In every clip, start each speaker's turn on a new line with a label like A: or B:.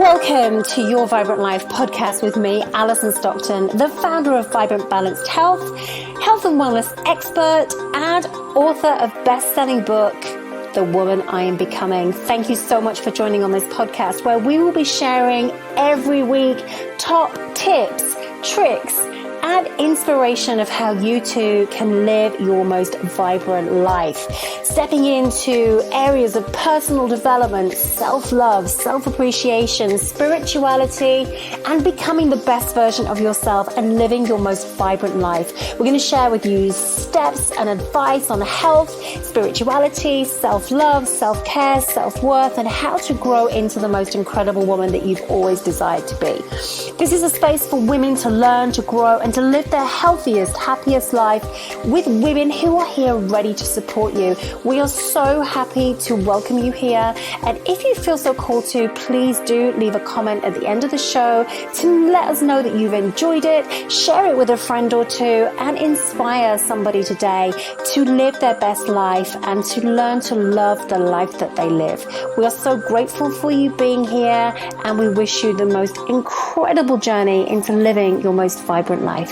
A: Welcome to Your Vibrant Life podcast with me, Alison Stockton, the founder of Vibrant Balanced Health, health and wellness expert, and author of best-selling book, The Woman I Am Becoming. Thank you so much for joining on this podcast, where we will be sharing every week top tips, tricks, and inspiration of how you too can live your most vibrant life. Stepping into areas of personal development, self-love, self-appreciation, spirituality, and becoming the best version of yourself and living your most vibrant life. We're going to share with you steps and advice on health, spirituality, self-love, self-care, self-worth, and how to grow into the most incredible woman that you've always desired to be. This is a space for women to learn, to grow, and to live their healthiest, happiest life with women who are here ready to support you. We are so happy to welcome you here. And if you feel so called to, please do leave a comment at the end of the show to let us know that you've enjoyed it. Share it with a friend or two and inspire somebody today to live their best life and to learn to love the life that they live. We are so grateful for you being here, and we wish you the most incredible journey into living your most vibrant life.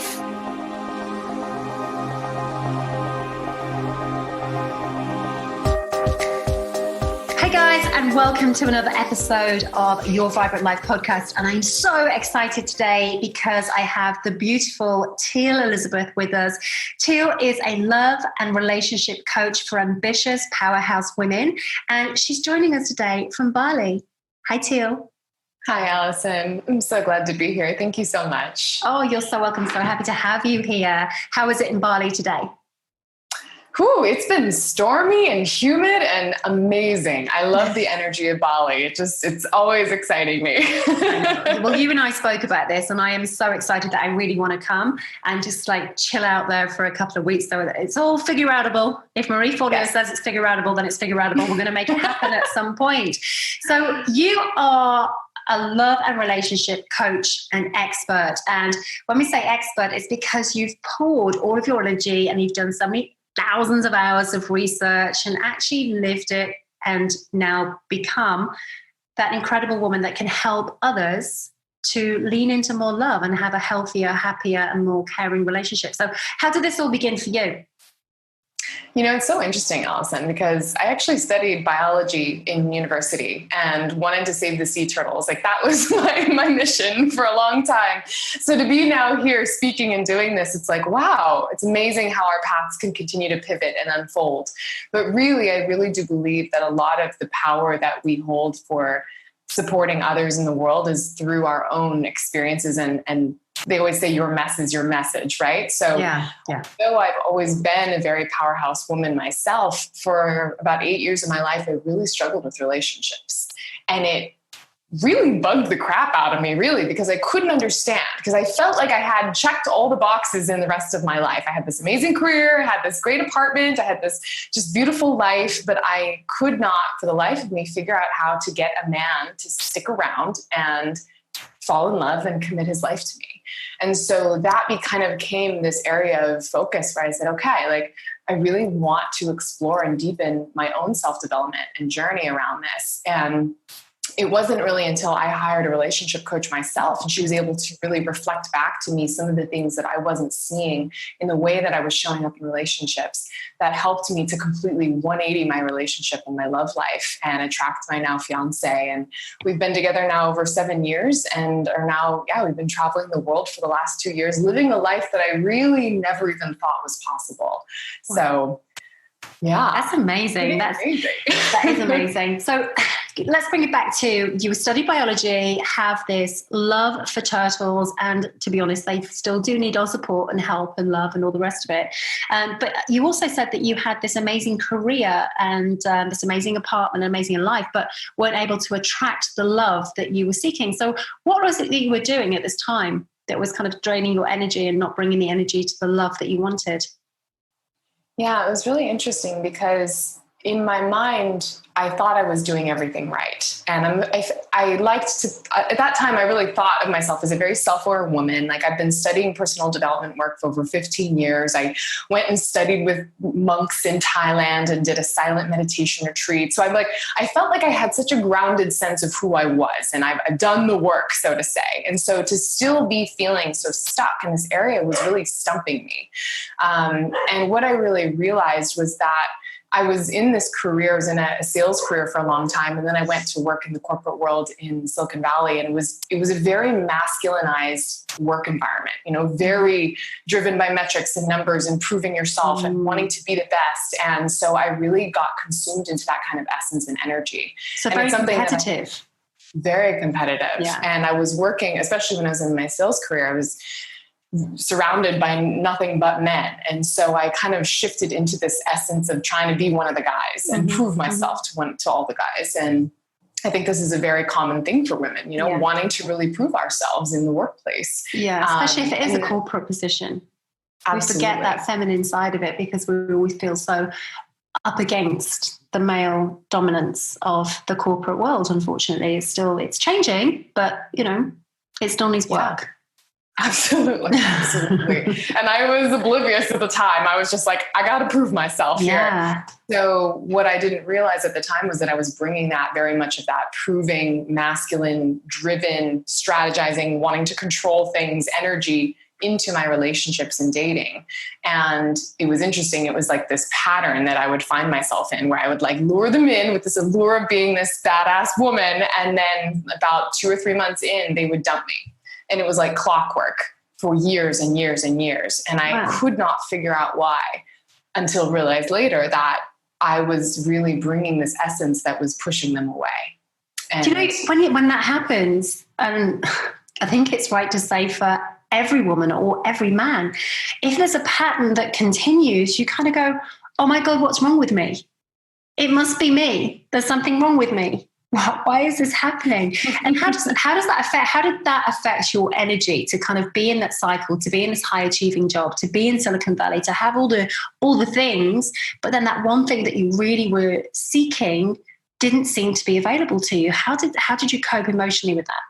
A: Hey guys, and welcome to another episode of Your Vibrant Life podcast. And I'm so excited today because I have the beautiful Teal Elisabeth with us. Teal is a love and relationship coach for ambitious powerhouse women, and she's joining us today from Bali. Hi, Teal.
B: Hi, Alison. I'm so glad to be here. Thank you so much.
A: Oh, you're so welcome. So happy to have you here. How is it in Bali today?
B: Whew, it's been stormy and humid and amazing. I love the energy of Bali. It's always exciting me.
A: Well, you and I spoke about this, and I am so excited that I really want to come and just like chill out there for a couple of weeks. So it's all figure outable. If Marie Forleo says it's figure outable, then it's figure outable. We're going to make it happen at some point. So you are a love and relationship coach and expert. And when we say expert, it's because you've poured all of your energy and you've done so many thousands of hours of research and actually lived it and now become that incredible woman that can help others to lean into more love and have a healthier, happier, and more caring relationship. So how did this all begin for you?
B: You know, it's so interesting, Alison, because I actually studied biology in university and wanted to save the sea turtles. Like that was my mission for a long time. So to be now here speaking and doing this, it's like, wow, it's amazing how our paths can continue to pivot and unfold. But really, I really do believe that a lot of the power that we hold for supporting others in the world is through our own experiences, and they always say your mess is your message, right? So though I've always been a very powerhouse woman myself, for about 8 years of my life, I really struggled with relationships. And it really bugged the crap out of me, really, because I couldn't understand, because I felt like I had checked all the boxes in the rest of my life. I had this amazing career, I had this great apartment, I had this just beautiful life, but I could not, for the life of me, figure out how to get a man to stick around and fall in love and commit his life to me. And so that kind of became this area of focus where I said, okay, like I really want to explore and deepen my own self-development and journey around this. And it wasn't really until I hired a relationship coach myself, and she was able to really reflect back to me some of the things that I wasn't seeing in the way that I was showing up in relationships, that helped me to completely 180 my relationship and my love life and attract my now fiance. And we've been together now over 7 years and are now, we've been traveling the world for the last 2 years, living a life that I really never even thought was possible. So yeah.
A: That's amazing. That is amazing. So let's bring it back to, you study biology, have this love for turtles, and to be honest, they still do need our support and help and love and all the rest of it. But you also said that you had this amazing career and this amazing apartment, amazing life, but weren't able to attract the love that you were seeking. So what was it that you were doing at this time that was kind of draining your energy and not bringing the energy to the love that you wanted?
B: Yeah, it was really interesting because in my mind, I thought I was doing everything right. And I liked to, at that time, I really thought of myself as a very self-aware woman. Like, I've been studying personal development work for over 15 years. I went and studied with monks in Thailand and did a silent meditation retreat. So I felt like I had such a grounded sense of who I was, and I've done the work, so to say. And so to still be feeling so stuck in this area was really stumping me. And what I really realized was that I was in this career, I was in a sales career for a long time. And then I went to work in the corporate world in Silicon Valley. And it was a very masculinized work environment, very driven by metrics and numbers and proving yourself and wanting to be the best. And so I really got consumed into that kind of essence and energy.
A: So
B: and
A: very
B: it's something
A: competitive.
B: Very competitive.
A: Yeah.
B: And I was working, especially when I was in my sales career, I was surrounded by nothing but men. And so I kind of shifted into this essence of trying to be one of the guys and prove myself to all the guys. And I think this is a very common thing for women, wanting to really prove ourselves in the workplace.
A: Yeah, especially if it is a corporate position.
B: Absolutely.
A: We forget that feminine side of it because we always feel so up against the male dominance of the corporate world. Unfortunately, it's changing, but it still needs work.
B: Yeah. Absolutely. And I was oblivious at the time. I was just like, I got to prove myself here. So what I didn't realize at the time was that I was bringing that very much of that proving, masculine, driven, strategizing, wanting to control things, energy into my relationships and dating. And it was interesting. It was like this pattern that I would find myself in, where I would lure them in with this allure of being this badass woman. And then about 2 or 3 months in, they would dump me. And it was like clockwork for years and years and years. And I could not figure out why, until realized later that I was really bringing this essence that was pushing them away. And
A: do you know, when that happens, and I think it's right to say for every woman or every man, if there's a pattern that continues, you kind of go, oh my God, what's wrong with me? It must be me. There's something wrong with me. Why is this happening? And how did that affect your energy to kind of be in that cycle, to be in this high achieving job, to be in Silicon Valley, to have all the things, but then that one thing that you really were seeking didn't seem to be available to you? How did you cope emotionally with that?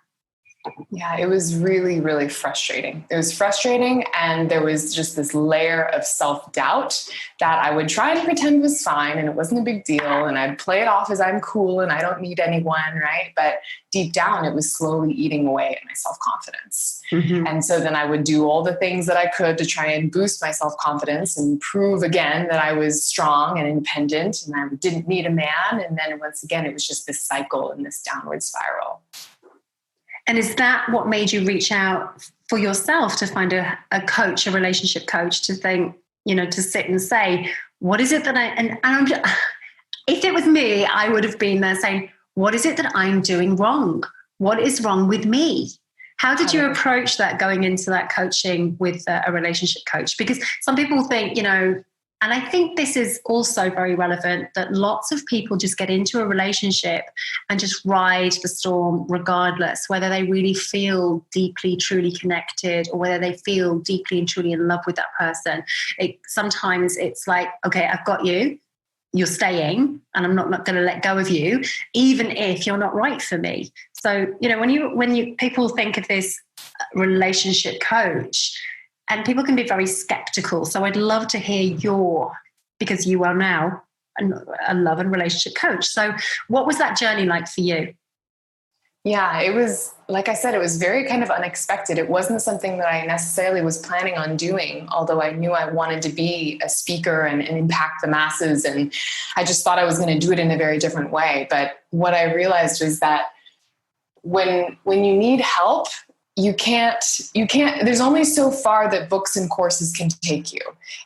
B: Yeah, it was really, really frustrating. It was frustrating. And there was just this layer of self-doubt that I would try to pretend was fine and it wasn't a big deal. And I'd play it off as I'm cool and I don't need anyone, right? But deep down, it was slowly eating away at my self-confidence. And so then I would do all the things that I could to try and boost my self-confidence and prove again that I was strong and independent and I didn't need a man. And then once again, it was just this cycle and this downward spiral.
A: And is that what made you reach out for yourself to find a coach, a relationship coach, to think, to sit and say, what is it that if it was me, I would have been there saying, what is it that I'm doing wrong? What is wrong with me? How did you approach that going into that coaching with a relationship coach? Because some people think, and I think this is also very relevant, that lots of people just get into a relationship and just ride the storm regardless, whether they really feel deeply, truly connected or whether they feel deeply and truly in love with that person. Sometimes it's like, okay, I've got you, you're staying, and I'm not going to let go of you, even if you're not right for me. So, when people think of this relationship coach, and people can be very skeptical. So I'd love to hear because you are now a love and relationship coach. So what was that journey like for you?
B: Yeah, it was, like I said, it was very kind of unexpected. It wasn't something that I necessarily was planning on doing, although I knew I wanted to be a speaker and impact the masses. And I just thought I was going to do it in a very different way. But what I realized was that when you need help, you can't, there's only so far that books and courses can take you.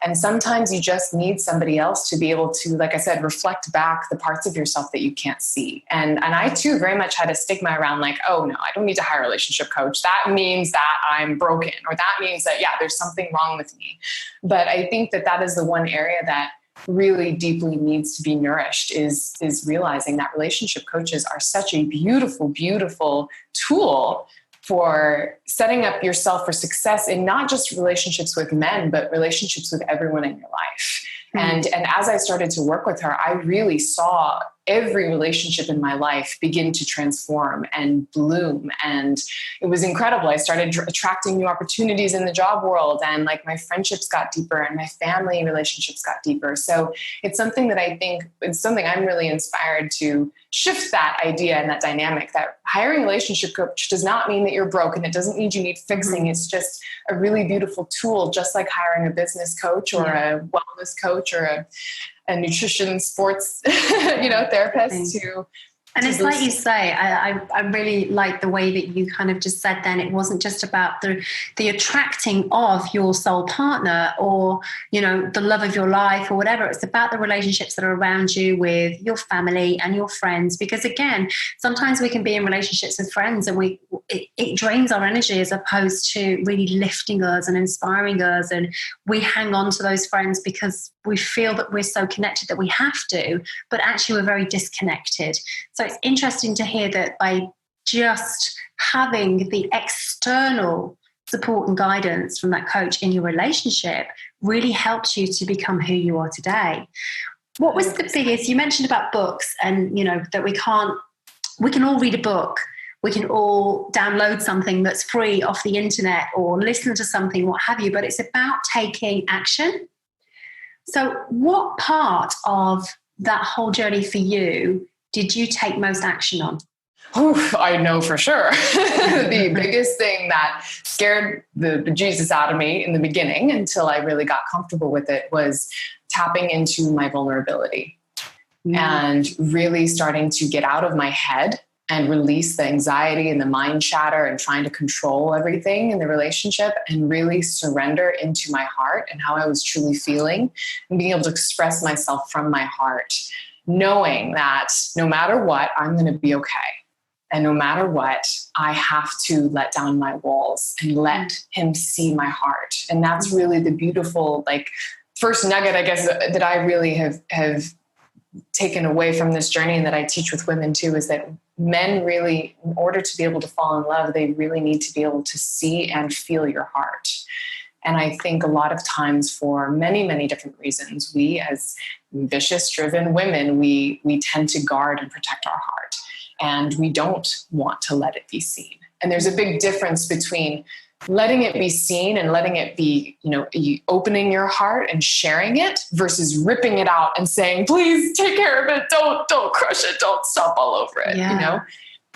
B: And sometimes you just need somebody else to be able to, like I said, reflect back the parts of yourself that you can't see. And I too very much had a stigma around like, oh no, I don't need to hire a relationship coach. That means that I'm broken, or that means that, there's something wrong with me. But I think that is the one area that really deeply needs to be nourished is realizing that relationship coaches are such a beautiful, beautiful tool for setting up yourself for success in not just relationships with men, but relationships with everyone in your life. And as I started to work with her, I really saw every relationship in my life begin to transform and bloom. And it was incredible. I started attracting new opportunities in the job world, and like my friendships got deeper and my family relationships got deeper. So it's something that I think it's something I'm really inspired to shift that idea and that dynamic, that hiring a relationship coach does not mean that you're broken. It doesn't mean you need fixing. It's just a really beautiful tool, just like hiring a business coach or a wellness coach or a nutrition sports, therapist to.
C: And it's like you say, I really like the way that you kind of just said then it wasn't just about the attracting of your soul partner or, the love of your life or whatever. It's about the relationships that are around you with your family and your friends. Because again, sometimes we can be in relationships with friends and it drains our energy as opposed to really lifting us and inspiring us. And we hang on to those friends because we feel that we're so connected that we have to, but actually we're very disconnected. So it's interesting to hear that by just having the external support and guidance from that coach in your relationship really helps you to become who you are today. What was the biggest, you mentioned about books and, that we can all read a book. We can all download something that's free off the internet or listen to something, what have you, but it's about taking action. So what part of that whole journey for you did you take most action on?
B: Oh, I know for sure. The biggest thing that scared the Jesus out of me in the beginning until I really got comfortable with it was tapping into my vulnerability and really starting to get out of my head and release the anxiety and the mind chatter and trying to control everything in the relationship and really surrender into my heart and how I was truly feeling and being able to express myself from my heart, knowing that no matter what, I'm going to be okay. And no matter what, I have to let down my walls and let him see my heart. And that's really the beautiful, first nugget, I guess, that I really have taken away from this journey and that I teach with women too, is that men really, in order to be able to fall in love, they really need to be able to see and feel your heart. And I think a lot of times for many, many different reasons, we as ambitious, driven women, we tend to guard and protect our heart. And we don't want to let it be seen. And there's a big difference between letting it be seen and letting it be, opening your heart and sharing it versus ripping it out and saying, please take care of it. Don't crush it. Don't stop all over it,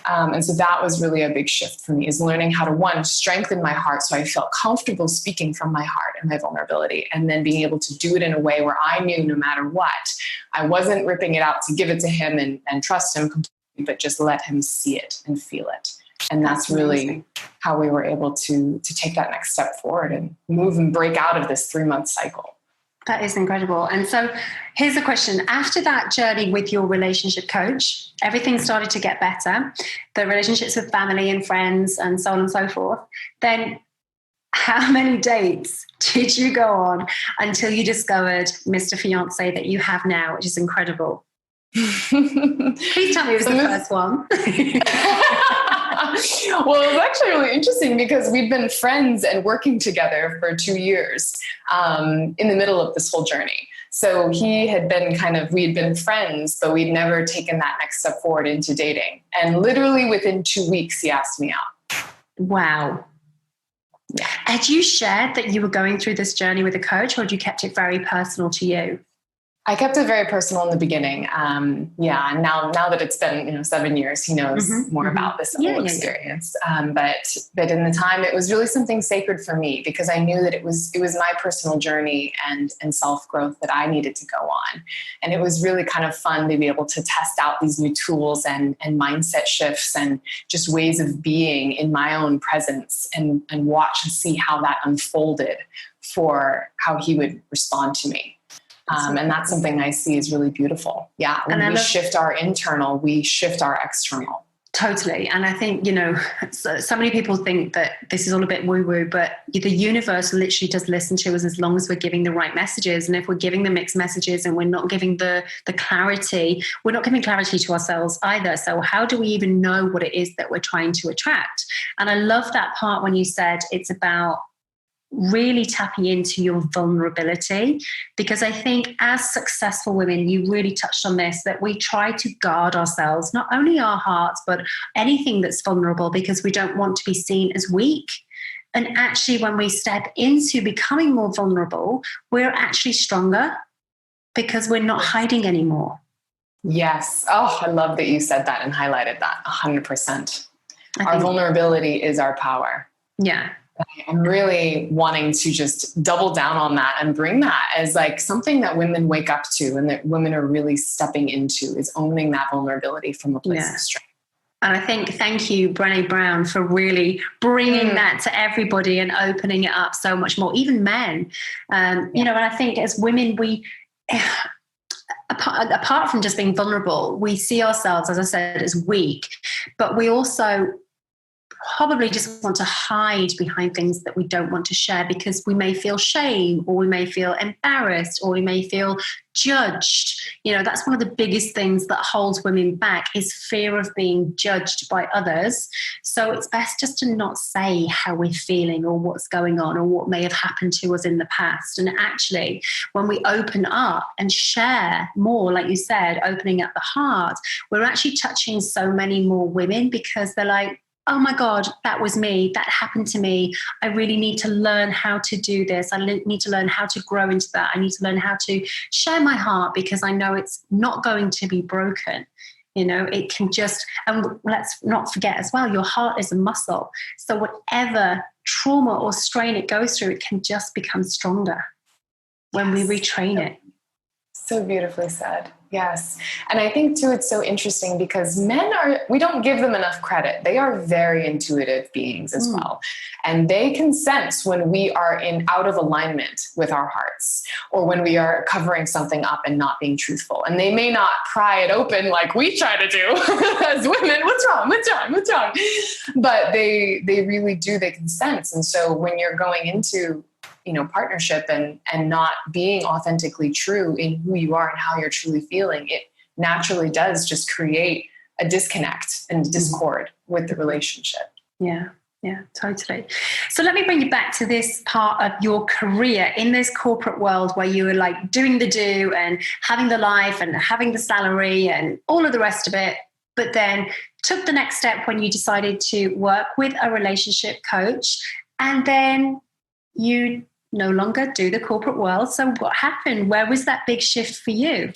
B: And so that was really a big shift for me, is learning how to, one, strengthen my heart so I felt comfortable speaking from my heart and my vulnerability, and then being able to do it in a way where I knew no matter what, I wasn't ripping it out to give it to him and trust him completely, but just let him see it and feel it. And that's really how we were able to take that next step forward and move and break out of this 3-month cycle.
C: That is incredible. And so here's a question. After that journey with your relationship coach, everything started to get better, the relationships with family and friends and so on and so forth. Then how many dates did you go on until you discovered Mr. Fiancé that you have now, which is incredible? Please tell me it was the first one.
B: Well, it was actually really interesting because we'd been friends and working together for 2 years in the middle of this whole journey. So we had been friends, but we'd never taken that next step forward into dating. And literally within 2 weeks, he asked me out.
C: Wow. Yeah. Had you shared that you were going through this journey with a coach, or had you kept it very personal to you?
B: I kept it very personal in the beginning. And now that it's been 7 years, he knows more about this whole experience. But in the time, it was really something sacred for me because I knew that it was my personal journey and self-growth that I needed to go on. And it was really kind of fun to be able to test out these new tools and mindset shifts and just ways of being in my own presence and watch and see how that unfolded for how he would respond to me. And that's something I see is really beautiful. Yeah. When we shift our internal, we shift our external.
C: Totally. And I think, so many people think that this is all a bit woo-woo, but the universe literally does listen to us as long as we're giving the right messages. And if we're giving the mixed messages and we're not giving the clarity, we're not giving clarity to ourselves either. So how do we even know what it is that we're trying to attract? And I love that part when you said it's about really tapping into your vulnerability, because I think as successful women, you really touched on this, that we try to guard ourselves, not only our hearts, but anything that's vulnerable, because we don't want to be seen as weak. And actually, when we step into becoming more vulnerable, we're actually stronger because we're not hiding anymore.
B: Yes. Oh, I love that you said that and highlighted that 100%. Our vulnerability is our power.
C: Yeah.
B: I'm really wanting to just double down on that and bring that as like something that women wake up to and that women are really stepping into, is owning that vulnerability from a place of strength.
C: And I think, thank you, Brené Brown, for really bringing that to everybody and opening it up so much more, even men. You know, and I think as women, we, apart from just being vulnerable, we see ourselves, as I said, as weak, but we also probably just want to hide behind things that we don't want to share, because we may feel shame, or we may feel embarrassed, or we may feel judged. You know, that's one of the biggest things that holds women back, is fear of being judged by others. So it's best just to not say how we're feeling or what's going on or what may have happened to us in the past. And actually, when we open up and share more, like you said, opening up the heart, we're actually touching so many more women, because they're like, oh my God, that was me. That happened to me. I really need to learn how to do this. I need to learn how to grow into that. I need to learn how to share my heart, because I know it's not going to be broken. You know, it can just, and let's not forget as well, your heart is a muscle. So whatever trauma or strain it goes through, it can just become stronger when we retrain it.
B: So beautifully said. Yes. And I think too, it's so interesting because we don't give them enough credit. They are very intuitive beings as well. And they can sense when we are out of alignment with our hearts, or when we are covering something up and not being truthful. And they may not pry it open like we try to do as women. What's wrong? But they really do. They can sense. And so when you're going into partnership and not being authentically true in who you are and how you're truly feeling, it naturally does just create a disconnect and discord with the relationship.
C: Yeah, totally. So let me bring you back to this part of your career in this corporate world where you were like doing the do and having the life and having the salary and all of the rest of it, but then took the next step when you decided to work with a relationship coach, and then you no longer do the corporate world. So what happened? Where was that big shift for you?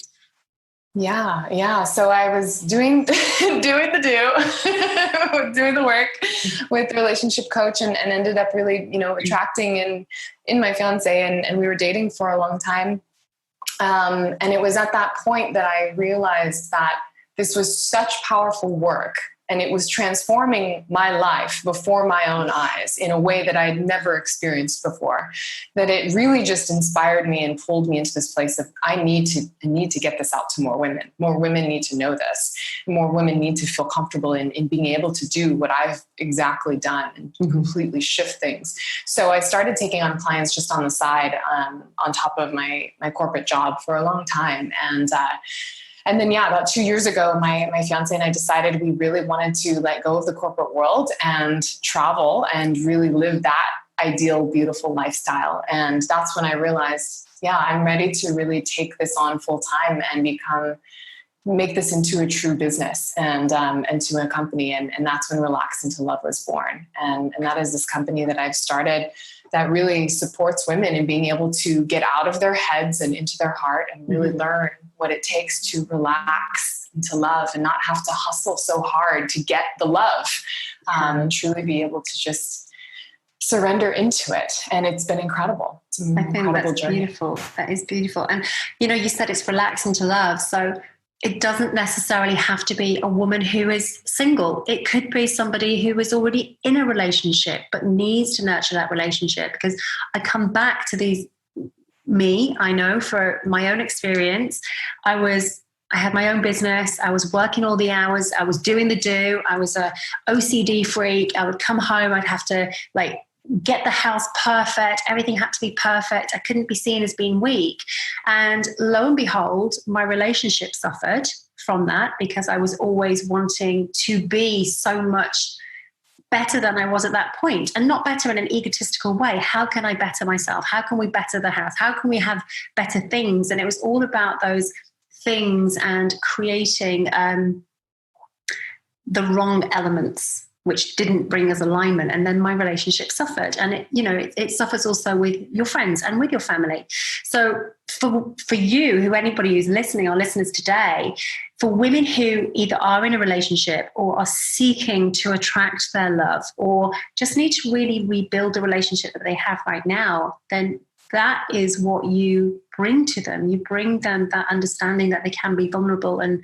B: Yeah. So I was doing doing the work with the relationship coach, and ended up really, attracting in my fiance, and we were dating for a long time. And it was at that point that I realized that this was such powerful work, and it was transforming my life before my own eyes in a way that I had never experienced before, that it really just inspired me and pulled me into this place of, I need to get this out to more women. More women need to know this. More women need to feel comfortable in being able to do what I've exactly done and completely shift things. So I started taking on clients just on the side, on top of my corporate job for a long time. And then, about 2 years ago, my fiance and I decided we really wanted to let go of the corporate world and travel and really live that ideal, beautiful lifestyle. And that's when I realized, I'm ready to really take this on full time and make this into a true business and to a company. And that's when Relax Into Love was born. And that is this company that I've started that really supports women in being able to get out of their heads and into their heart and really learn what it takes to relax into love and not have to hustle so hard to get the love, and truly be able to just surrender into it. And it's been incredible. It's an incredible journey.
C: Beautiful. That is beautiful. And, you said it's relax into love. So it doesn't necessarily have to be a woman who is single. It could be somebody who is already in a relationship but needs to nurture that relationship. Because I come back to I know for my own experience, I had my own business. I was working all the hours. I was doing the do. I was a OCD freak. I would come home. I'd have to get the house perfect. Everything had to be perfect. I couldn't be seen as being weak. And lo and behold, my relationship suffered from that, because I was always wanting to be so much better than I was at that point, and not better in an egotistical way. How can I better myself? How can we better the house? How can we have better things? And it was all about those things and creating the wrong elements, which didn't bring us alignment. And then my relationship suffered. And it suffers also with your friends and with your family. So for you, anybody who's listening or listeners today, for women who either are in a relationship or are seeking to attract their love, or just need to really rebuild the relationship that they have right now, then that is what you bring to them. You bring them that understanding that they can be vulnerable and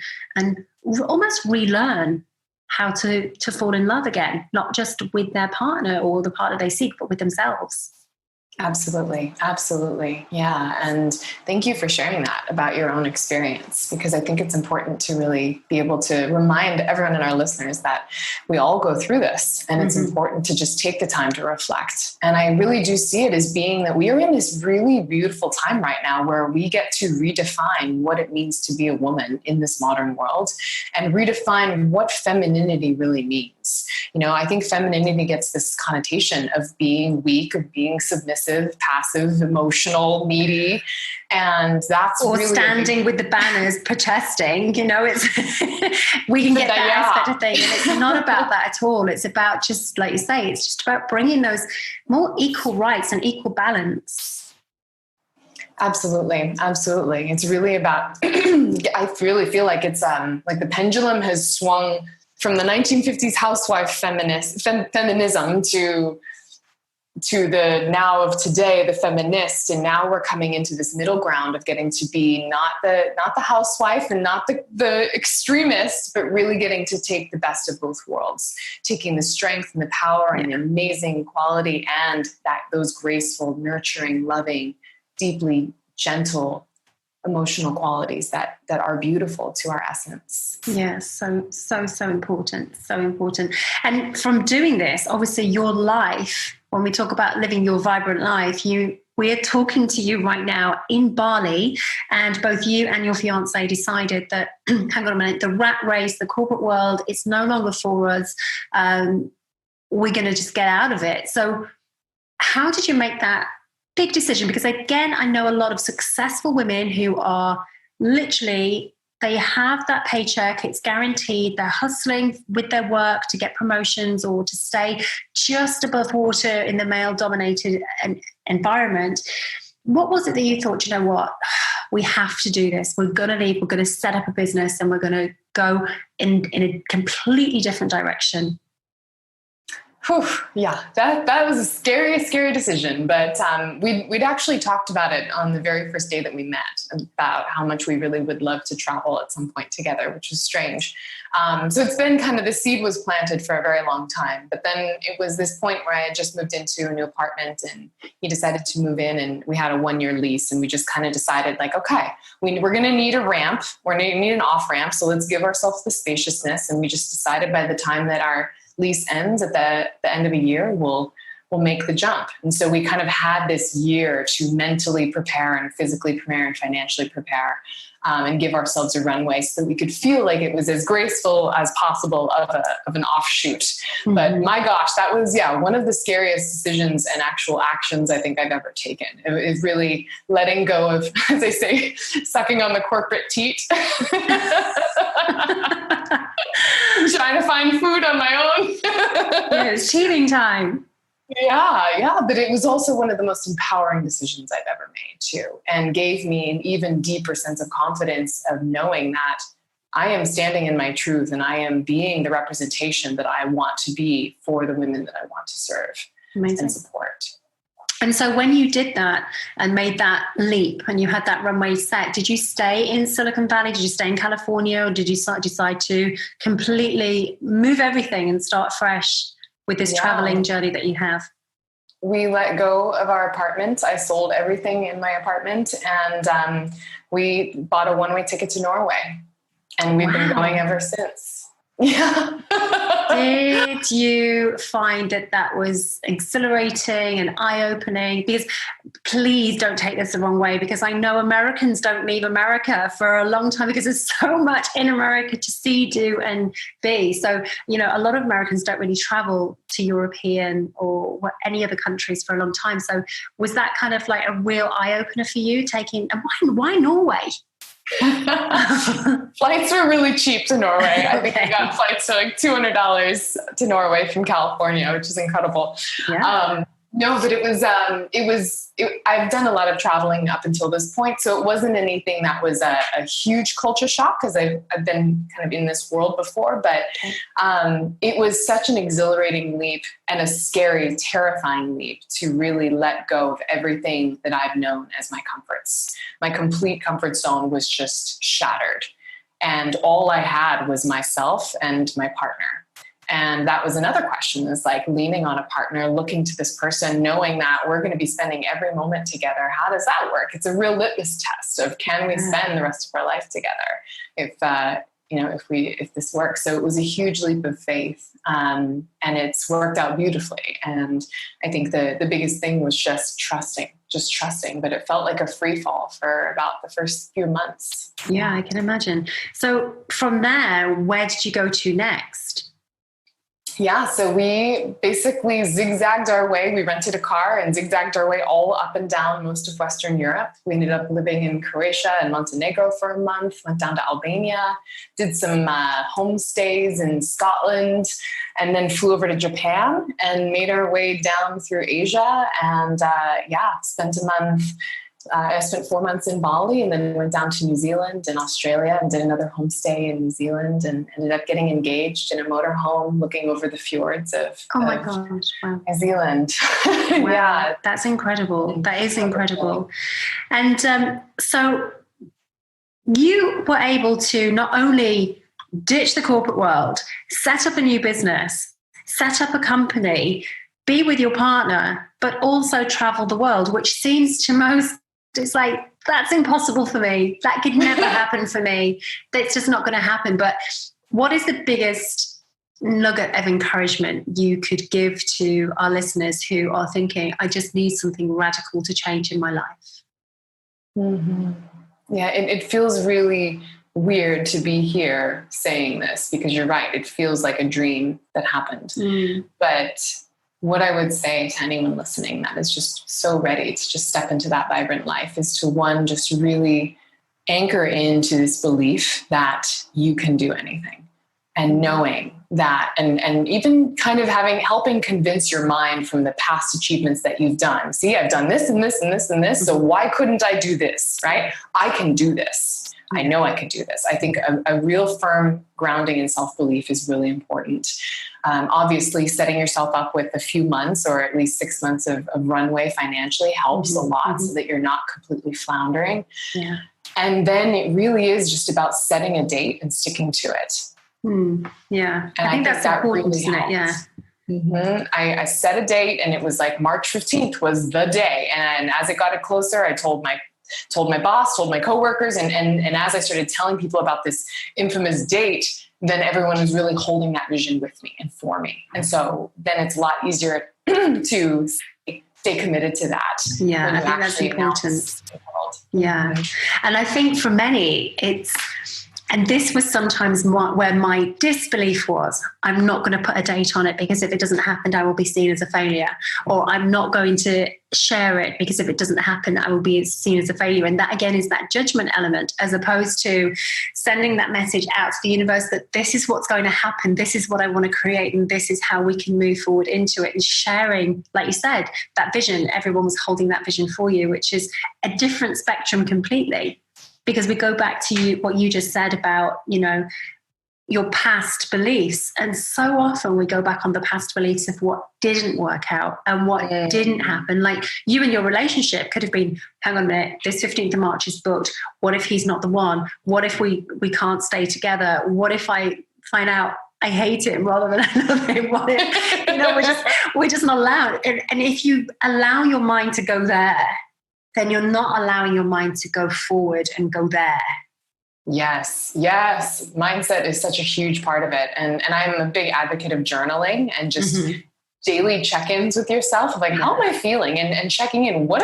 C: almost relearn how to fall in love again, not just with their partner or the partner they seek, but with themselves.
B: Absolutely. Absolutely. Yeah. And thank you for sharing that about your own experience, because I think it's important to really be able to remind everyone and our listeners that we all go through this, and it's important to just take the time to reflect. And I really do see it as being that we are in this really beautiful time right now where we get to redefine what it means to be a woman in this modern world, and redefine what femininity really means. I think femininity gets this connotation of being weak, of being submissive, passive, emotional, needy. And that's
C: or
B: really
C: standing with the banners protesting, it's we can get that aspect of thing. And it's not about that at all. It's about, just like you say, it's just about bringing those more equal rights and equal balance.
B: Absolutely. Absolutely. It's really about, I really feel like it's like the pendulum has swung from the 1950s housewife feminism to the now of today, the feminist. And now we're coming into this middle ground of getting to be not the housewife and not the extremist, but really getting to take the best of both worlds, taking the strength and the power and the amazing quality and those graceful, nurturing, loving, deeply gentle, emotional qualities that are beautiful to our essence.
C: Yes, so important, so important. And from doing this, obviously your life, when we talk about living your vibrant life, we're talking to you right now in Bali, and both you and your fiance decided that, hang on a minute, the rat race, the corporate world, it's no longer for us. We're going to just get out of it. So how did you make that big decision? Because again, I know a lot of successful women who are literally, they have that paycheck, it's guaranteed, they're hustling with their work to get promotions or to stay just above water in the male-dominated environment. What was it that you thought, what, we have to do this, we're going to leave, we're going to set up a business, and we're going to go in a completely different direction?
B: Whew, yeah, that was a scary decision. But we'd actually talked about it on the very first day that we met, about how much we really would love to travel at some point together, which was strange. So it's been kind of, the seed was planted for a very long time. But then it was this point where I had just moved into a new apartment, and he decided to move in, and we had a 1-year lease, and we just kind of decided like, okay, we're going to need a ramp. We're going to need an off ramp. So let's give ourselves the spaciousness. And we just decided by the time that our lease ends at the end of a year, we'll make the jump. And so we kind of had this year to mentally prepare and physically prepare and financially prepare, and give ourselves a runway so that we could feel like it was as graceful as possible of an offshoot. Mm-hmm. But my gosh, that was, one of the scariest decisions and actual actions I think I've ever taken. It is really letting go of, as they say, sucking on the corporate teat. Trying to find food on my own.
C: It's cheating time.
B: Yeah. But it was also one of the most empowering decisions I've ever made too, and gave me an even deeper sense of confidence of knowing that I am standing in my truth, and I am being the representation that I want to be for the women that I want to serve. Amazing. And support.
C: And so when you did that and made that leap and you had that runway set, did you stay in Silicon Valley? Did you stay in California? Or did you decide to completely move everything and start fresh with this traveling journey that you have?
B: We let go of our apartment. I sold everything in my apartment, and we bought a 1-way ticket to Norway. And we've been going ever since. Yeah.
C: Did you find that was exhilarating and eye-opening? Because please don't take this the wrong way, because I know Americans don't leave America for a long time because there's so much in America to see, do, and be. So, a lot of Americans don't really travel to European or any other countries for a long time. So was that kind of like a real eye-opener for you, and why Norway?
B: Flights were really cheap to Norway. I think I got flights for like $200 to Norway from California, which is incredible.
C: Yeah.
B: No, but I've done a lot of traveling up until this point. So it wasn't anything that was a huge culture shock, because I've been kind of in this world before, but it was such an exhilarating leap and a scary, terrifying leap to really let go of everything that I've known as my comforts. My complete comfort zone was just shattered. And all I had was myself and my partner. And that was another question, is like leaning on a partner, looking to this person, knowing that we're going to be spending every moment together. How does that work? It's a real litmus test of, can we spend the rest of our life together if this works? So it was a huge leap of faith, and it's worked out beautifully. And I think the biggest thing was just trusting, but it felt like a free fall for about the first few months.
C: Yeah, I can imagine. So from there, where did you go to next?
B: Yeah, so we basically zigzagged our way. We rented a car and zigzagged our way all up and down most of Western Europe. We ended up living in Croatia and Montenegro for a month, went down to Albania, did some homestays in Scotland, and then flew over to Japan and made our way down through Asia. And spent a month. I spent 4 months in Bali, and then went down to New Zealand and Australia and did another homestay in New Zealand, and ended up getting engaged in a motorhome looking over the fjords of
C: my gosh, wow.
B: New Zealand.
C: Wow,
B: yeah,
C: that's incredible. That is incredible. And so you were able to not only ditch the corporate world, set up a new business, set up a company, be with your partner, but also travel the world, which seems to most, it's like, that's impossible for me. That could never happen for me. That's just not going to happen. But what is the biggest nugget of encouragement you could give to our listeners who are thinking, I just need something radical to change in my life?
B: Mm-hmm. Yeah, it feels really weird to be here saying this, because you're right. It feels like a dream that happened. But what I would say to anyone listening that is just so ready to just step into that vibrant life is to, one, just really anchor into this belief that you can do anything, and knowing that, and even kind of helping convince your mind from the past achievements that you've done. See, I've done this and this and this and this. So why couldn't I do this? Right? I can do this. I know I can do this. I think a real firm grounding in self-belief is really important. Obviously, setting yourself up with a few months or at least 6 months of runway financially helps a lot, so that you're not completely floundering. Yeah. And then it really is just about setting a date and sticking to it.
C: Yeah.
B: And
C: I think that's important,
B: really
C: isn't it? Yeah.
B: Mm-hmm. I set a date, and it was like March 15th was the day. And as it got closer, I told my boss, told my coworkers, and as I started telling people about this infamous date, then everyone was really holding that vision with me and for me. And so then it's a lot easier to stay committed to that.
C: Yeah, I think that's important. Yeah. And I think for many, and this was sometimes where my disbelief was, I'm not going to put a date on it, because if it doesn't happen, I will be seen as a failure. Or I'm not going to share it, because if it doesn't happen, I will be seen as a failure. And that, again, is that judgment element, as opposed to sending that message out to the universe that this is what's going to happen, this is what I want to create, and this is how we can move forward into it. And sharing, like you said, that vision. Everyone was holding that vision for you, which is a different spectrum completely. Because we go back to what you just said about, your past beliefs. And so often we go back on the past beliefs of what didn't work out and what didn't happen. Like you and your relationship could have been, hang on a minute, this 15th of March is booked. What if he's not the one? What if we can't stay together? What if I find out I hate him rather than I love him? What if, we're just not allowed. And if you allow your mind to go there, then you're not allowing your mind to go forward and go there.
B: Yes. Yes. Mindset is such a huge part of it. And I'm a big advocate of journaling and just daily check-ins with yourself of like, how am I feeling? And checking in, what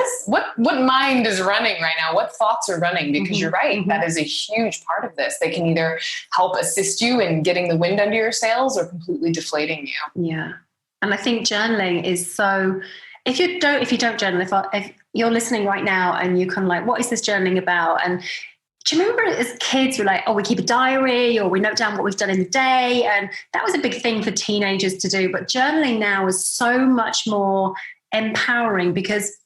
B: mind is running right now? What thoughts are running? Because you're right. That is a huge part of this. They can either help assist you in getting the wind under your sails or completely deflating you.
C: Yeah. And I think journaling is so, if you don't journal, if you're listening right now and you kind of like, what is this journaling about? And do you remember as kids we're like, oh, we keep a diary or we note down what we've done in the day? And that was a big thing for teenagers to do. But journaling now is so much more empowering because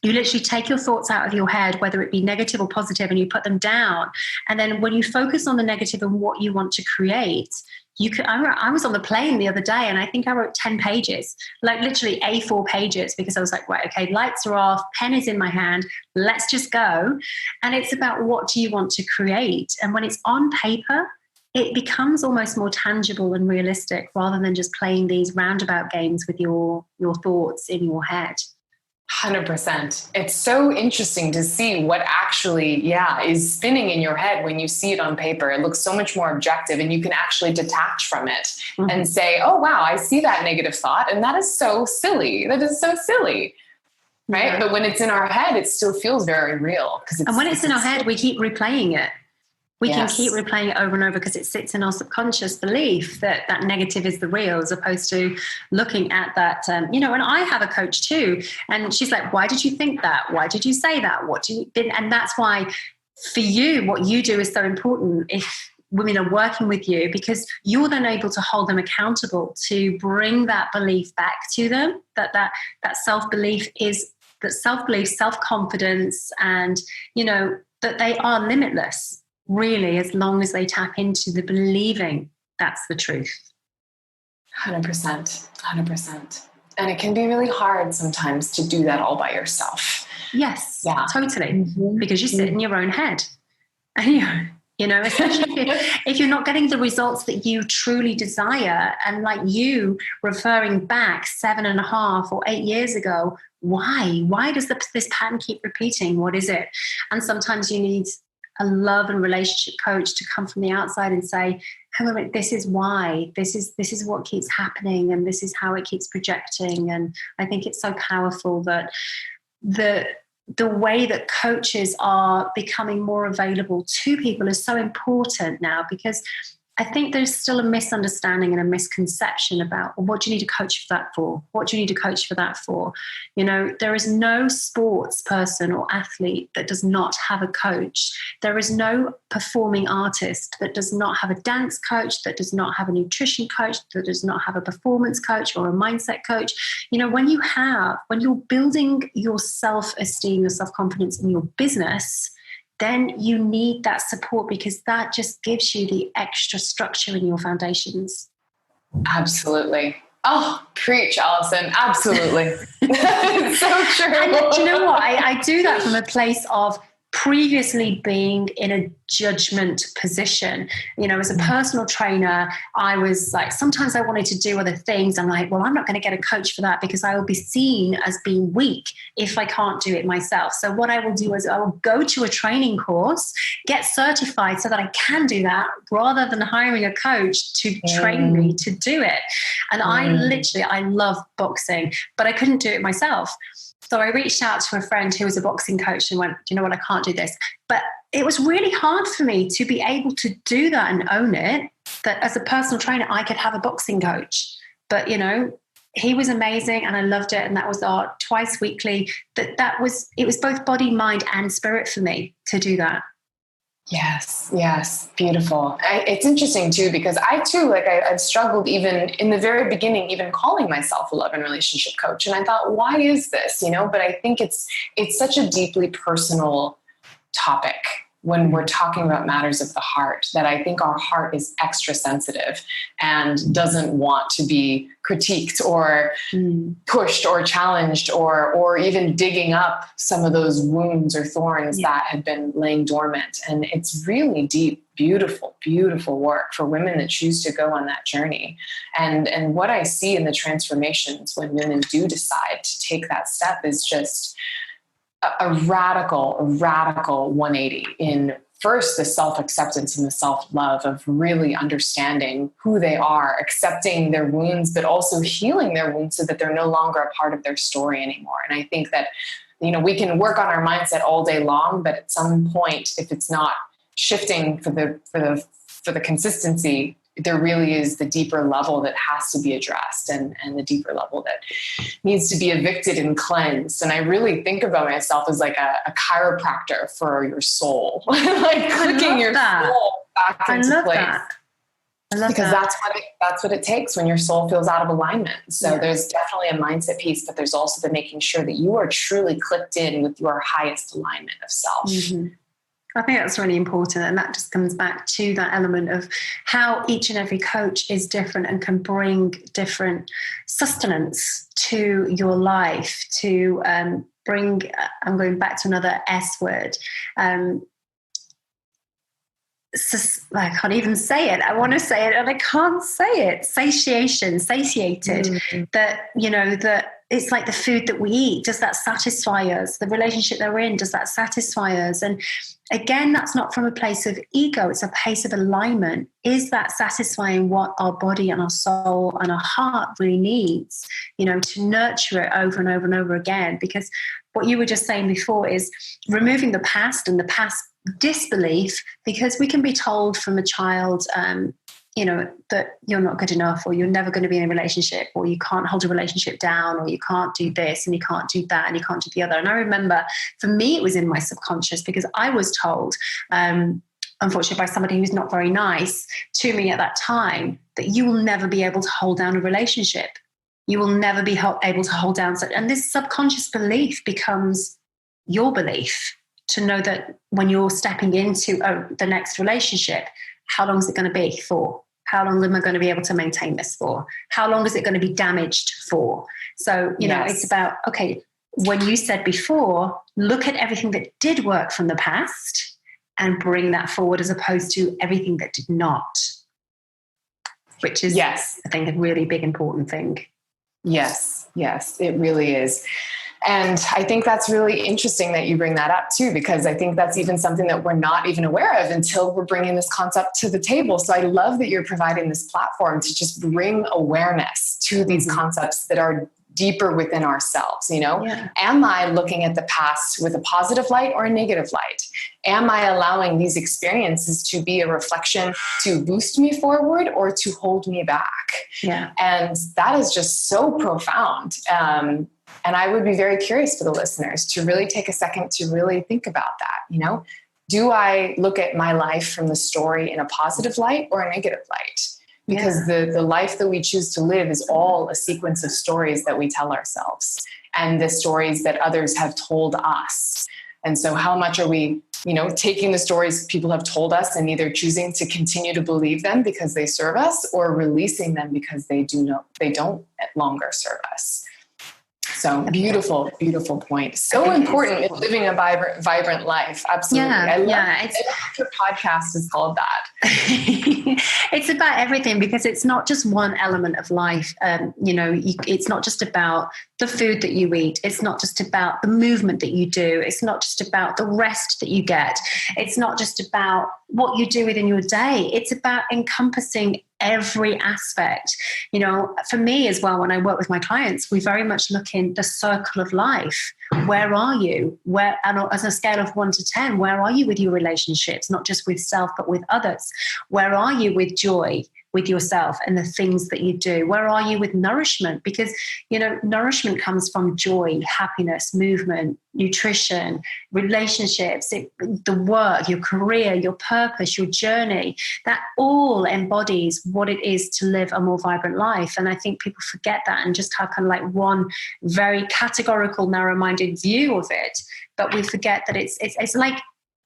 C: you literally take your thoughts out of your head, whether it be negative or positive, and you put them down. And then when you focus on the negative and what you want to create, I was on the plane the other day and I think I wrote 10 pages, like literally A4 pages, because I was like, right, okay, lights are off, pen is in my hand, let's just go. And it's about what do you want to create? And when it's on paper, it becomes almost more tangible and realistic rather than just playing these roundabout games with your thoughts in your head.
B: 100%. It's so interesting to see what actually, is spinning in your head when you see it on paper. It looks so much more objective and you can actually detach from it and say, oh, wow, I see that negative thought. And that is so silly. That is so silly. Right. Yeah. But when it's in our head, it still feels very real.
C: And when it's in our head, we keep replaying it. We can keep replaying it over and over because it sits in our subconscious belief that negative is the real, as opposed to looking at that, and I have a coach too. And she's like, why did you think that? Why did you say that? And that's why for you, what you do is so important if women are working with you, because you're then able to hold them accountable to bring that belief back to them, that self-belief, self-confidence, and, that they are limitless. Really, as long as they tap into the believing that's the truth.
B: 100%. And it can be really hard sometimes to do that all by yourself.
C: Yes, totally. Because you sit in your own head. And especially if you're not getting the results that you truly desire, and like you referring back 7.5 or 8 years ago, why does this pattern keep repeating? What is it? And sometimes you need a love and relationship coach to come from the outside and say, hey, this is why, this is what keeps happening, and this is how it keeps projecting. And I think it's so powerful that the way that coaches are becoming more available to people is so important now, because I think there's still a misunderstanding and a misconception about, well, what do you need a coach for that for? What do you need a coach for that for? There is no sports person or athlete that does not have a coach. There is no performing artist that does not have a dance coach, that does not have a nutrition coach, that does not have a performance coach or a mindset coach. When you're building your self-esteem, your self-confidence in your business, then you need that support, because that just gives you the extra structure in your foundations.
B: Absolutely. Oh, preach, Alison. Absolutely. It's so true.
C: And do you know what? I do that from a place of previously being in a judgment position. As a personal trainer, I was like, sometimes I wanted to do other things. I'm like, well, I'm not going to get a coach for that because I will be seen as being weak if I can't do it myself. So what I will do is I will go to a training course, get certified so that I can do that, rather than hiring a coach to train me to do it. And I love boxing, but I couldn't do it myself. So I reached out to a friend who was a boxing coach and went, do you know what, I can't do this. But it was really hard for me to be able to do that and own it, that as a personal trainer, I could have a boxing coach. But, he was amazing and I loved it. And that was our twice weekly. It was both body, mind and spirit for me to do that.
B: Yes. Beautiful. It's interesting too, because I too, I've struggled even in the very beginning, even calling myself a love and relationship coach. And I thought, why is this? But I think it's such a deeply personal topic when we're talking about matters of the heart, that I think our heart is extra sensitive and doesn't want to be critiqued or pushed or challenged or even digging up some of those wounds or thorns that had been laying dormant. And it's really deep, beautiful, beautiful work for women that choose to go on that journey. And what I see in the transformations when women do decide to take that step is just a radical 180 in first the self-acceptance and the self-love of really understanding who they are, accepting their wounds, but also healing their wounds so that they're no longer a part of their story anymore. And I think that, we can work on our mindset all day long, but at some point, if it's not shifting for the consistency, there really is the deeper level that has to be addressed, and the deeper level that needs to be evicted and cleansed. And I really think about myself as like a chiropractor for your soul, like clicking your soul back into place. Because that's what it takes when your soul feels out of alignment. So there's definitely a mindset piece, but there's also the making sure that you are truly clicked in with your highest alignment of self.
C: Mm-hmm. I think that's really important. And that just comes back to that element of how each and every coach is different and can bring different sustenance to your life, to bring, I'm going back to another S word, I can't even say it. I want to say it and I can't say it. Satiated. Mm-hmm. That it's like the food that we eat. Does that satisfy us? The relationship that we're in, does that satisfy us? And again, that's not from a place of ego. It's a place of alignment. Is that satisfying what our body and our soul and our heart really needs, to nurture it over and over and over again? Because what you were just saying before is removing the past and the past disbelief, because we can be told from a child, that you're not good enough, or you're never going to be in a relationship, or you can't hold a relationship down, or you can't do this and you can't do that and you can't do the other. And I remember for me, it was in my subconscious because I was told, unfortunately, by somebody who's not very nice to me at that time, that you will never be able to hold down a relationship. You will never be able to hold down. And this subconscious belief becomes your belief, to know that when you're stepping into the next relationship, how long is it going to be for? How long am I going to be able to maintain this for? How long is it going to be damaged for? So, it's about, okay, when you said before, look at everything that did work from the past and bring that forward, as opposed to everything that did not, which is, I think, a really big, important thing.
B: Yes, it really is. And I think that's really interesting that you bring that up too, because I think that's even something that we're not even aware of until we're bringing this concept to the table. So I love that you're providing this platform to just bring awareness to these concepts that are deeper within ourselves. Am I looking at the past with a positive light or a negative light? Am I allowing these experiences to be a reflection to boost me forward or to hold me back?
C: Yeah.
B: And that is just so profound. And I would be very curious for the listeners to really take a second to really think about that. Do I look at my life from the story in a positive light or a negative light? Because the life that we choose to live is all a sequence of stories that we tell ourselves, and the stories that others have told us. And so how much are we, taking the stories people have told us and either choosing to continue to believe them because they serve us, or releasing them because they don't longer serve us? So beautiful, beautiful point. So important in living a vibrant life. Absolutely. I love your podcast is called that.
C: It's about everything, because it's not just one element of life. It's not just about the food that you eat. It's not just about the movement that you do. It's not just about the rest that you get. It's not just about what you do within your day. It's about encompassing every aspect. For me as well, when I work with my clients, we very much look in the circle of life. Where are you? And as a scale of 1 to 10, where are you with your relationships? Not just with self, but with others. Where are you with joy, with yourself and the things that you do? Where are you with nourishment? Because, nourishment comes from joy, happiness, movement, nutrition, relationships, the work, your career, your purpose, your journey. That all embodies what it is to live a more vibrant life. And I think people forget that and just have kind of like one very categorical, narrow-minded view of it. But we forget that it's like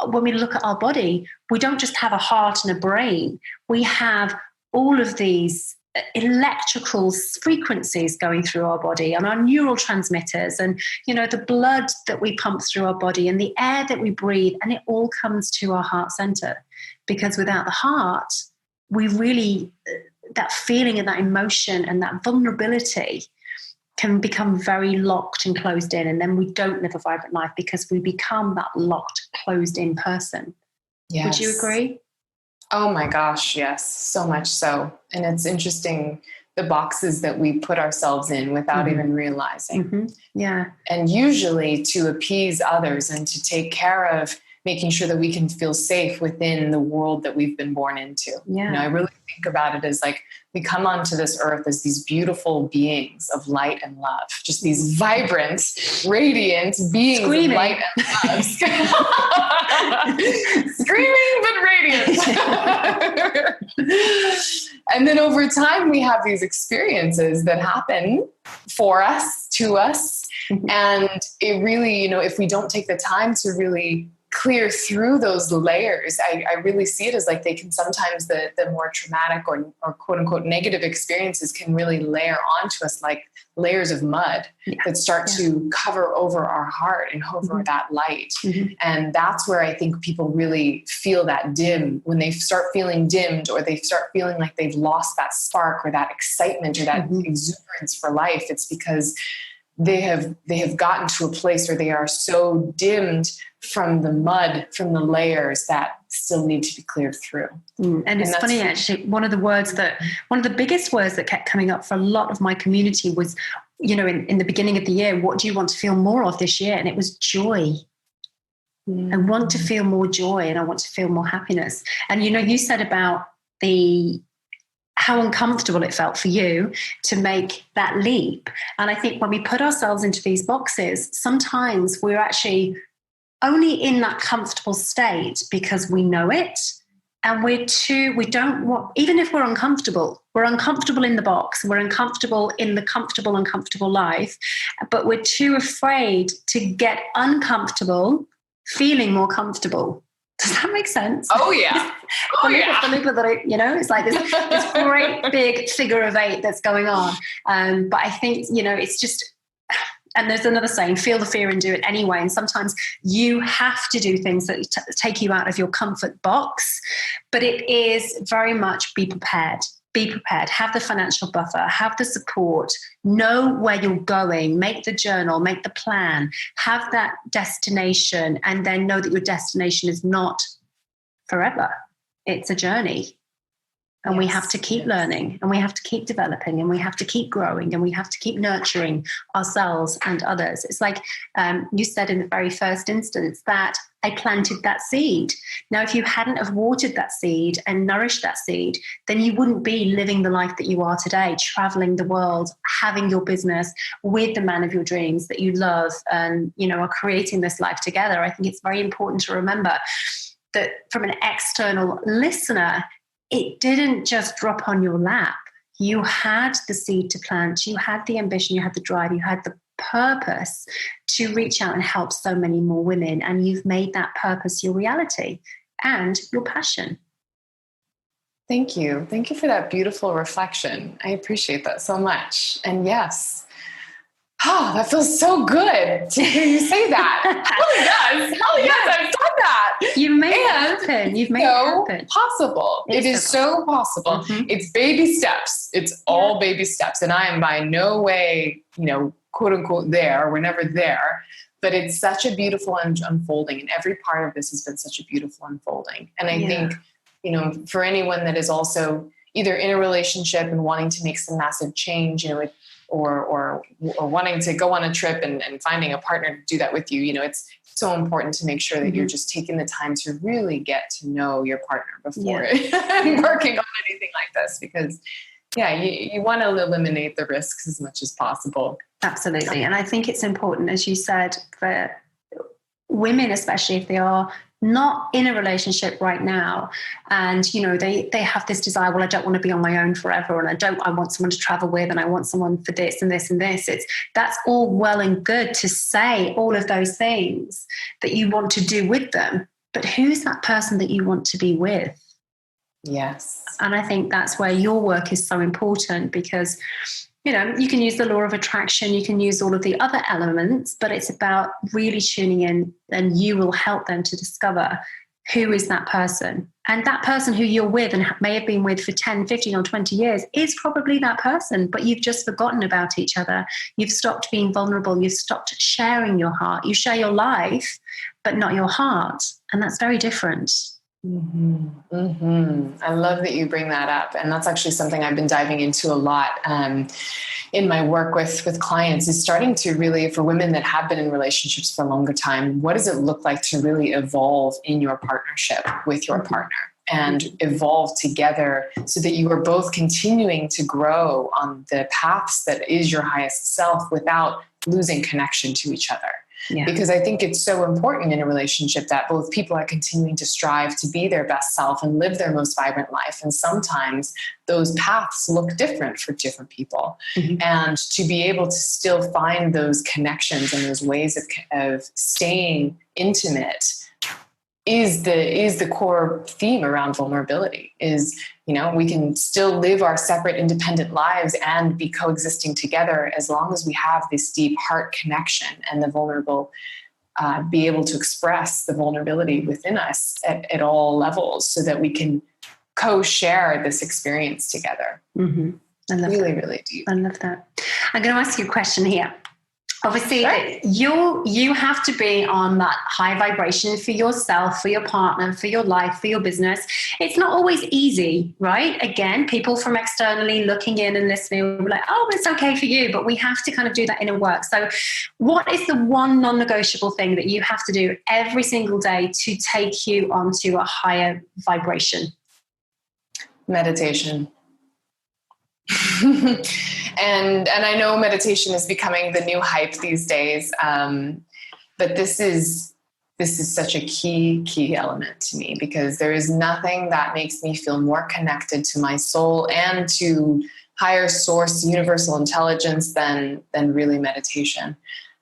C: when we look at our body, we don't just have a heart and a brain. We have all of these electrical frequencies going through our body and our neurotransmitters and, the blood that we pump through our body and the air that we breathe. And it all comes to our heart center, because without the heart, we really, that feeling and that emotion and that vulnerability can become very locked and closed in, and then we don't live a vibrant life because we become that locked, closed in person.
B: Yes.
C: Would you agree?
B: Oh my gosh, yes, so much so. And it's interesting the boxes that we put ourselves in without even realizing.
C: Yeah.
B: And usually to appease others and to take care of making sure that we can feel safe within the world that we've been born into.
C: Yeah.
B: You know, I really think about it as like we come onto this earth as these beautiful beings of light and love, just these vibrant, radiant beings
C: Screaming.
B: of light and love. Screaming but radiant. And then over time, we have these experiences that happen for us, to us. And it really, you know, if we don't take the time to really clear through those layers, I really see it as like they can sometimes, the more traumatic or quote unquote negative experiences can really layer onto us like layers of mud that start to cover over our heart and over that light. And that's where I think people really feel that dim, when they start feeling dimmed, or they start feeling like they've lost that spark or that excitement or that exuberance for life. It's because they have gotten to a place where they are so dimmed from the mud, from the layers that still need to be cleared through.
C: And it's funny, actually, one of the biggest words that kept coming up for a lot of my community was, you know, in the beginning of the year, what do you want to feel more of this year? And it was joy. I want to feel more joy, and I want to feel more happiness. And, you know, you said about how uncomfortable it felt for you to make that leap. And I think when we put ourselves into these boxes, sometimes we're actually only in that comfortable state because we know it. And we don't want, even if we're uncomfortable in the box, we're uncomfortable in the comfortable, uncomfortable life, but we're too afraid to get uncomfortable, feeling more comfortable. Does that make sense?
B: Oh, yeah. Oh, yeah.
C: You know, it's like this great big figure of 8 that's going on. But I think, you know, it's just, and there's another saying, feel the fear and do it anyway. And sometimes you have to do things that take you out of your comfort box. But it is very much be prepared. Be prepared, have the financial buffer, have the support, know where you're going, make the journal, make the plan, have that destination, and then know that your destination is not forever. It's a journey. And we have to keep learning, and we have to keep developing, and we have to keep growing, and we have to keep nurturing ourselves and others. It's like you said in the very first instance that I planted that seed. Now, if you hadn't have watered that seed and nourished that seed, then you wouldn't be living the life that you are today, traveling the world, having your business with the man of your dreams that you love, and, you know, are creating this life together. I think it's very important to remember that from an external listener, it didn't just drop on your lap. You had the seed to plant, you had the ambition, you had the drive, you had the purpose to reach out and help so many more women. And you've made that purpose your reality and your passion.
B: Thank you. Thank you for that beautiful reflection. I appreciate that so much. And yes, that feels so good to hear you say that. Hell yes, I've done that.
C: You've made it happen. You've made it happen.
B: Possible. It is so possible. It's baby steps. It's all baby steps. And I am by no way, you know, quote unquote there. We're never there. But it's such a beautiful unfolding. And every part of this has been such a beautiful unfolding. And I think, you know, for anyone that is also either in a relationship and wanting to make some massive change, you know, or wanting to go on a trip and finding a partner to do that with you, you know, it's so important to make sure that you're just taking the time to really get to know your partner before working on anything like this, because you want to eliminate the risks as much as possible.
C: Absolutely. And I think it's important, as you said, for women, especially if they are not in a relationship right now, and, you know, they have this desire, well, I don't want to be on my own forever, and I want someone to travel with, and I want someone for this and this and this. That's all well and good to say all of those things that you want to do with them, but who's that person that you want to be with?
B: Yes.
C: And I think that's where your work is so important, because, you know, you can use the law of attraction, you can use all of the other elements, but it's about really tuning in, and you will help them to discover who is that person? And that person who you're with and may have been with for 10, 15 or 20 years is probably that person, but you've just forgotten about each other. You've stopped being vulnerable. You've stopped sharing your heart. You share your life, but not your heart. And that's very different.
B: Mm-hmm. Mm-hmm. I love that you bring that up. And that's actually something I've been diving into a lot in my work with clients, is starting to really, for women that have been in relationships for a longer time, what does it look like to really evolve in your partnership with your partner and evolve together so that you are both continuing to grow on the paths that is your highest self without losing connection to each other. Yeah. Because I think it's so important in a relationship that both people are continuing to strive to be their best self and live their most vibrant life. And sometimes those paths look different for different people. Mm-hmm. And to be able to still find those connections and those ways of staying intimate is the core theme around vulnerability. Is, you know, we can still live our separate independent lives and be coexisting together as long as we have this deep heart connection and the vulnerable, be able to express the vulnerability within us at all levels so that we can co-share this experience together.
C: Mm-hmm. I love
B: really,
C: that.
B: really deep.
C: I love that. I'm going to ask you a question here. Obviously, right. you have to be on that high vibration for yourself, for your partner, for your life, for your business. It's not always easy, right? Again, people from externally looking in and listening will be like, oh, it's okay for you, but we have to kind of do that inner work. So what is the one non-negotiable thing that you have to do every single day to take you onto a higher vibration?
B: Meditation. And I know meditation is becoming the new hype these days. But this is such a key element to me, because there is nothing that makes me feel more connected to my soul and to higher source, universal intelligence than really meditation.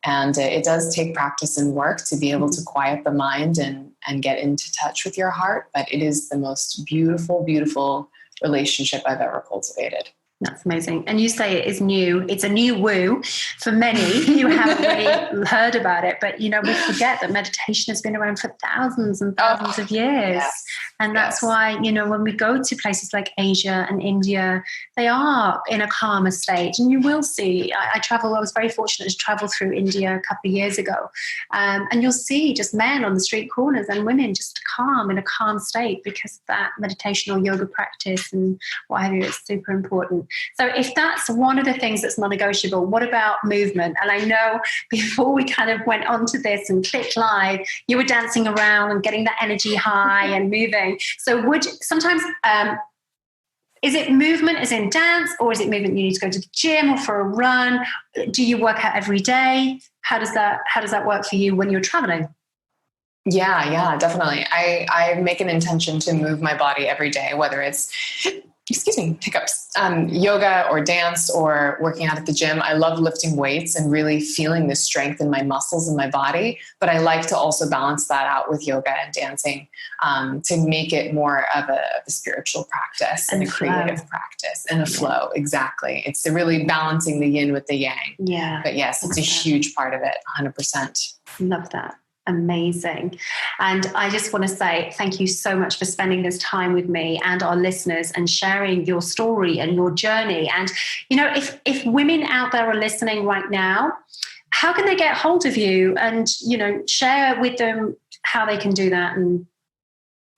B: And it does take practice and work to be able to quiet the mind and get into touch with your heart. But it is the most beautiful, beautiful relationship I've ever cultivated.
C: That's amazing. And you say it is new. It's a new woo for many who haven't really heard about it. But, you know, we forget that meditation has been around for thousands and thousands of years. Yes. And that's why, you know, when we go to places like Asia and India, they are in a calmer state. And you will see, I was very fortunate to travel through India a couple of years ago. And you'll see just men on the street corners and women just calm, in a calm state, because that meditation or yoga practice and what have you, it's super important. So if that's one of the things that's non-negotiable, what about movement? And I know before we kind of went on to this and clicked live, you were dancing around and getting that energy high and moving. So is it movement as in dance, or is it movement you need to go to the gym or for a run? Do you work out every day? How does that work for you when you're traveling?
B: Yeah, definitely. I make an intention to move my body every day, whether it's hiccups, yoga or dance or working out at the gym. I love lifting weights and really feeling the strength in my muscles and my body. But I like to also balance that out with yoga and dancing to make it more of a spiritual practice and a creative practice and a flow. Exactly. It's really balancing the yin with the yang.
C: Yeah.
B: But yes, it's a huge part of it, 100%.
C: Love that. Amazing. And I just want to say thank you so much for spending this time with me and our listeners and sharing your story and your journey. And, you know, if women out there are listening right now, how can they get hold of you and, you know, share with them how they can do that and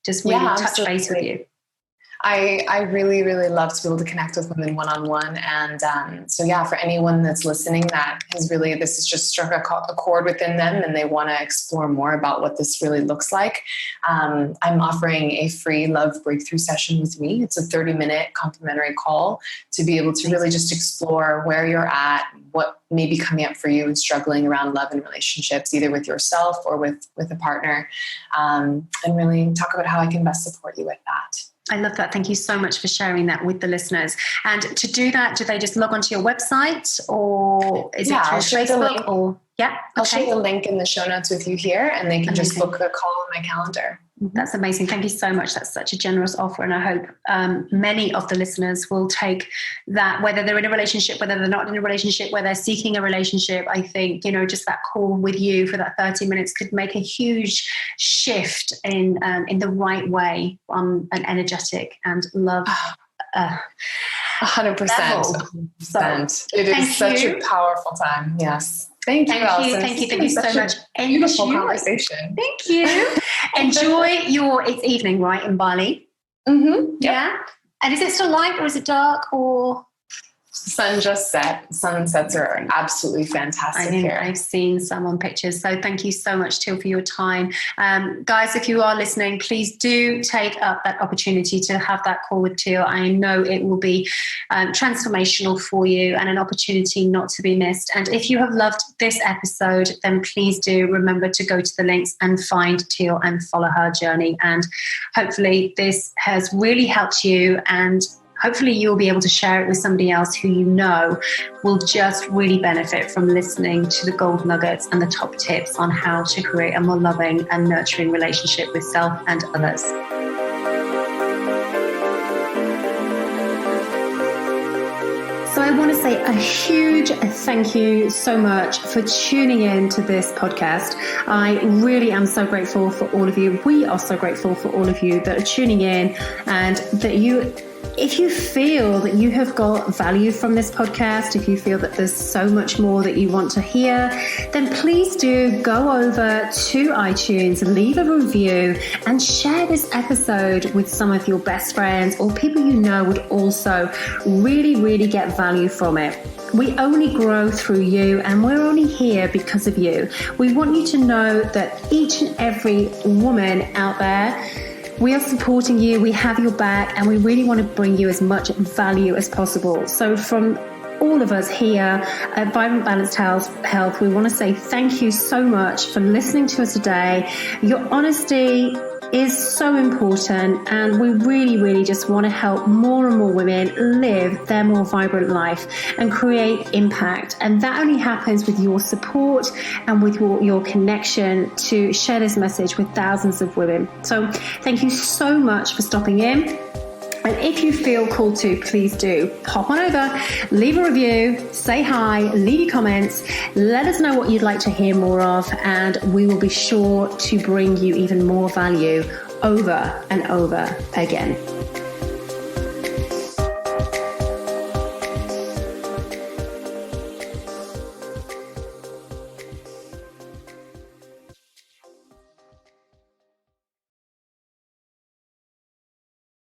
C: just really touch base with you?
B: I really, really love to be able to connect with women one-on-one. And so for anyone that's listening that has really, this has just struck a chord within them and they want to explore more about what this really looks like, I'm offering a free love breakthrough session with me. It's a 30-minute complimentary call to be able to really just explore where you're at, what may be coming up for you and struggling around love and relationships, either with yourself or with a partner, and really talk about how I can best support you with that.
C: I love that. Thank you so much for sharing that with the listeners. And to do that, do they just log onto your website, or is it through Facebook? Or I'll
B: share the link in the show notes with you here, and they can just book a call on my calendar.
C: That's amazing. Thank you so much. That's such a generous offer. And I hope many of the listeners will take that, whether they're in a relationship, whether they're not in a relationship, whether they're seeking a relationship. I think, just that call with you for that 30 minutes could make a huge shift in the right way on an energetic and love
B: 100%.
C: So,
B: it is such a powerful time. Yes. Thank you, Alison.
C: Thank you so much.
B: Beautiful conversation.
C: Thank you. Enjoy it's evening, right, in Bali?
B: Mm-hmm. Yep.
C: Yeah. And is it still light or is it dark or?
B: Sun just set. Sunsets are absolutely fantastic here.
C: I've seen some on pictures. So thank you so much, Teal, for your time. Guys, if you are listening, please do take up that opportunity to have that call with Teal. I know it will be transformational for you and an opportunity not to be missed. And if you have loved this episode, then please do remember to go to the links and find Teal and follow her journey. And hopefully this has really helped you, and hopefully you'll be able to share it with somebody else who you know will just really benefit from listening to the gold nuggets and the top tips on how to create a more loving and nurturing relationship with self and others. So I want to say a huge thank you so much for tuning in to this podcast. I really am so grateful for all of you. We are so grateful for all of you that are tuning in, and that if you feel that you have got value from this podcast, if you feel that there's so much more that you want to hear, then please do go over to iTunes, leave a review, and share this episode with some of your best friends or people you know would also really, really get value from it. We only grow through you, and we're only here because of you. We want you to know that each and every woman out there, we are supporting you, we have your back, and we really want to bring you as much value as possible. So from all of us here at Vibrant Balanced Health, we want to say thank you so much for listening to us today. Your honesty is so important, and we really, really just want to help more and more women live their more vibrant life and create impact. And that only happens with your support and with your connection to share this message with thousands of women. So thank you so much for stopping in. And if you feel called to, please do pop on over, leave a review, say hi, leave your comments, let us know what you'd like to hear more of, and we will be sure to bring you even more value over and over again.